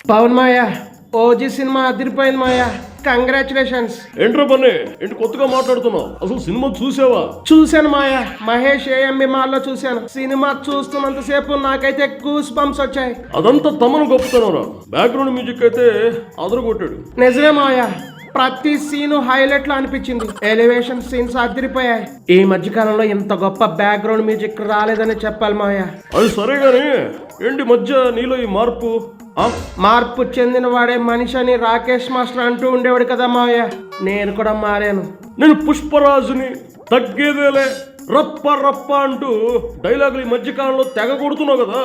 పవన్ మాయా OG cinema అదిరిపోయింది మాయా, congratulations. ఏంట్రా బన్నీ, ఏంటి కొత్తగా మాట్లాడుతున్నావు? అసలు సినిమా చూసావా? చూశాను మాయా, మహేష్ ఏఎంబి మాల్లో చూశాను. సినిమా చూస్తున్నంతసేపు నాకైతే గూస్ బంప్స్ వచ్చాయి. అదంతా తమను గొప్పతనరా. బ్యాక్గ్రౌండ్ మ్యూజిక్ అయితే అదరగొట్టాడు. నిజమే మాయా, ప్రతి సీను హైలైట్ లా అనిపించింది. ఎలివేషన్ సీన్స్ అదిరిపోయాయి. ఈ మధ్య కాలంలో ఇంత గొప్ప బ్యాక్గ్రౌండ్ మ్యూజిక్ రాలేదని చెప్పాలి మాయా. అది సరే గాని ఏంటి మధ్య నీలో ఈ మార్పు? మార్పు చెందిన వాడే మనిషి అని రాకేష్ మాస్టర్ అంటూ ఉండేవాడు కదా మాయా, నేను కూడా మారాను. నేను పుష్పరాజుని, తగ్గేదేలే, రప్ప రప్ప అంటూ డైలాగులు ఈ మధ్య కాలంలో తెగ కొడుతున్నావు కదా.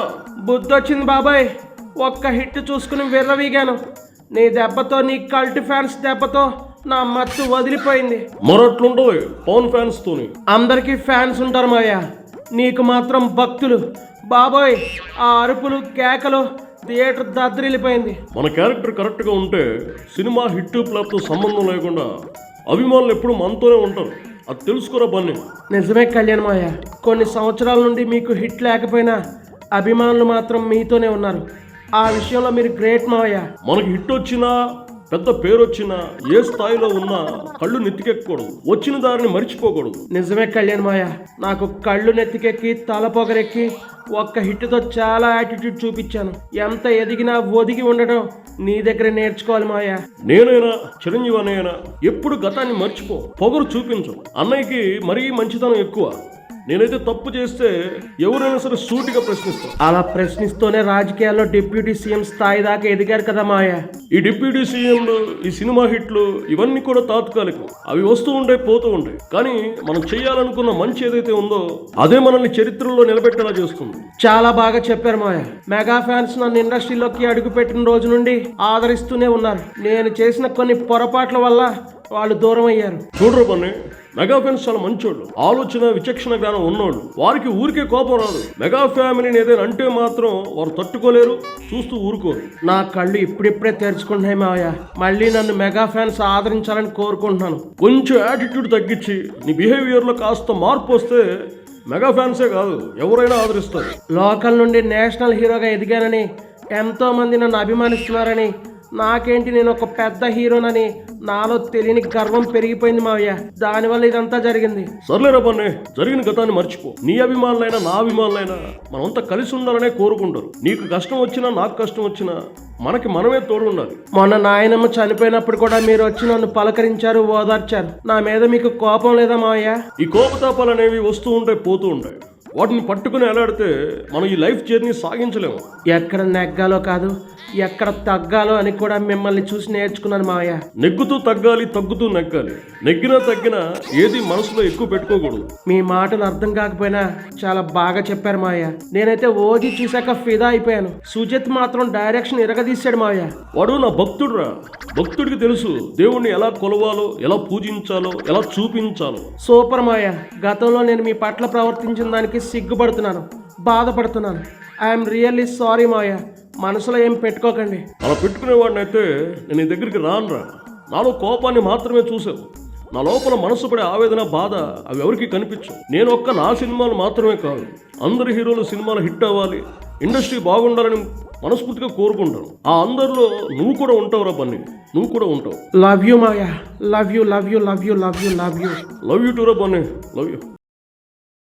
బుద్ధొచ్చింది బాబాయ్, ఒక్క హిట్ చూసుకుని విర్రవీగాను. నీ దెబ్బతో, నీ కల్ట్ ఫ్యాన్స్ దెబ్బతో నా మత్తు వదిలిపోయింది. మరట్లుండవు పవన్ ఫ్యాన్స్ తోని. అందరికీ ఫ్యాన్స్ ఉంటారు మాయా, నీకు మాత్రం భక్తులు. బాబోయ్, ఆ అరుపులు కేకలు థియేటర్ దద్దరిల్లిపోయింది. మన క్యారెక్టర్ కరెక్ట్గా ఉంటే సినిమా హిట్ ఫ్లాప్తో సంబంధం లేకుండా అభిమానులు ఎప్పుడు మనతోనే ఉంటారు. అది తెలుసుకోరా బన్నీ. నిజమే కళ్యాణ్ మాయ, కొన్ని సంవత్సరాల నుండి మీకు హిట్ లేకపోయినా అభిమానులు మాత్రం మీతోనే ఉన్నారు. ఆ విషయంలో మీరు గ్రేట్ మావయ్య. మనకి హిట్ వచ్చినా, పెద్ద పేరు వచ్చినా, ఏ స్థాయిలో ఉన్నా కళ్ళు నెత్తికెక్కకూడదు, వచ్చిన దారిని మర్చిపోకూడదు. నిజమే కళ్యాణ్ మాయ, నాకు కళ్ళు నెత్తికెక్కి తల పొగరెక్కి ఒక్క హిట్తో చాలా యాటిట్యూడ్ చూపించాను. ఎంత ఎదిగినా ఒదిగి ఉండడం నీ దగ్గర నేర్చుకోవాలి మాయా. నేనైనా చిరంజీవి అన్నయ్యనా ఎప్పుడు గతాన్ని మర్చిపో, పొగరు చూపించు. అన్నయ్యకి మరీ మంచితనం ఎక్కువ. నేనైతే తప్పు చేస్తే ఎవరైనా సరే సూటిగా ప్రశ్నిస్తాను. అలా ప్రశ్నిస్తూనే రాజకీయాల్లో డిప్యూటీ సీఎం స్థాయి దాకా ఎదిగారు కదా మాయా. ఈ డిప్యూటీ సీఎంలు, ఈ సినిమా హిట్లు ఇవన్నీ కూడా తాత్కాలికం. అవి వస్తూ ఉంటాయి, పోతూ ఉంటాయి. కానీ మనం చేయాలనుకున్న మంచి ఏదైతే ఉందో అదే మనల్ని చరిత్రలో నిలబెట్టేలా చేస్తుంది. చాలా బాగా చెప్పారు మాయా. మెగా ఫ్యాన్స్ నన్ను ఇండస్ట్రీలోకి అడుగుపెట్టిన రోజు నుండి ఆదరిస్తూనే ఉన్నారు. నేను చేసిన కొన్ని పొరపాట్ల వల్ల వాళ్ళు దూరం అయ్యారు. చూడరు పని, మెగా ఫ్యాన్స్ చాలా మంచోళ్ళు, ఆలోచన విచక్షణ జ్ఞానం ఉన్నోళ్ళు. వారికి ఊరికే కోపం రాదు. మెగా ఫ్యామిలీని ఏదైనా అంటే మాత్రం వారు తట్టుకోలేరు, చూస్తూ ఊరుకోరు. నా కళ్ళు ఇప్పుడిప్పుడే తెరుచుకుంటున్నాయి మావయ్య. మళ్ళీ నన్ను మెగా ఫ్యాన్స్ ఆదరించాలని కోరుకుంటున్నాను. కొంచెం యాటిట్యూడ్ తగ్గించి నీ బిహేవియర్లో కాస్త మార్పు వస్తే మెగా ఫ్యాన్సే కాదు ఎవరైనా ఆదరిస్తారు. లోకల్ నుండి నేషనల్ హీరోగా ఎదిగానని ఎంతో మంది నన్ను అభిమానిస్తున్నారని, నాకేంటి నేను ఒక పెద్ద హీరోనని నాలో తెలియని గర్వం పెరిగిపోయింది మావయ్య. దానివల్ల ఇదంతా జరిగింది. సర్లేరా పన్నే, జరిగిన గతాన్ని మర్చిపో. నీ అభిమానులైనా నా అభిమానులైనా మనమంతా కలిసి ఉండాలనే కోరుకుంటారు. నీకు కష్టం వచ్చినా, నాకు కష్టం వచ్చినా మనకి మనమే తోడు ఉండాలి. మొన్న నాయనమ్మ చనిపోయినప్పుడు కూడా మీరు వచ్చి నన్ను పలకరించారు, ఓదార్చారు. నా మీద మీకు కోపం లేదా మావయ్య? ఈ కోపతాపాలు అనేవి వస్తూ ఉంటాయి, పోతూ ఉంటాయి. వాటిని పట్టుకుని ఎలాడితే మనం ఈ లైఫ్ జర్నీ సాగించలేము. ఎక్కడ నెగ్గాలో కాదు, ఎక్కడ తగ్గాలో అని కూడా మిమ్మల్ని చూసి నేర్చుకున్నాను మావయ్య. నెగ్గుతూ తగ్గాలి, తగ్గుతూ నెగ్గాలి. నెగ్గినా తగ్గినా ఏది మనసులో ఎక్కువ పెట్టుకోకూడదు. మీ మాటలు అర్థం కాకపోయినా చాలా బాగా చెప్పారు మావయ్య. నేనైతే ఓజీ చూశాక ఫిదా అయిపోయాను. సుజిత్ మాత్రం డైరెక్షన్ ఇరగదీశాడు మావయ్య. వాడు నా భక్తుడురా. భక్తుడికి తెలుసు దేవుణ్ణి ఎలా కొలవాలో, ఎలా పూజించాలో, ఎలా చూపించాలో. సూపర్ మావయ్య. గతంలో నేను మీ పట్ల ప్రవర్తించిన దానికి సిగ్గుపడుతున్నాను, బాధపడుతున్నాను. ఐఎమ్ రియల్లీ సారీ మావయ్య. మనసులో ఏం పెట్టుకోకండి. అలా పెట్టుకునేవాడిని అయితే నేను నీ దగ్గరికి రానురా. నాలో కోపాన్ని మాత్రమే చూసావు. నా లోపల మనసు పడే ఆవేదన, బాధ అవి ఎవరికి కనిపించవు. నేను ఒక్క నా సినిమాలు మాత్రమే కాదు, అందరి హీరోలు సినిమాలు హిట్ అవ్వాలి, ఇండస్ట్రీ బాగుండాలని మనస్ఫూర్తిగా కోరుకుంటాను. ఆ అందరిలో నువ్వు కూడా ఉంటావురా బన్నీ, నువ్వు కూడా ఉంటావు. లవ్ యూ మావయ్య. Love you, love you, love you, love you, love you. Love you two రా బన్నీ, లవ్ యూ.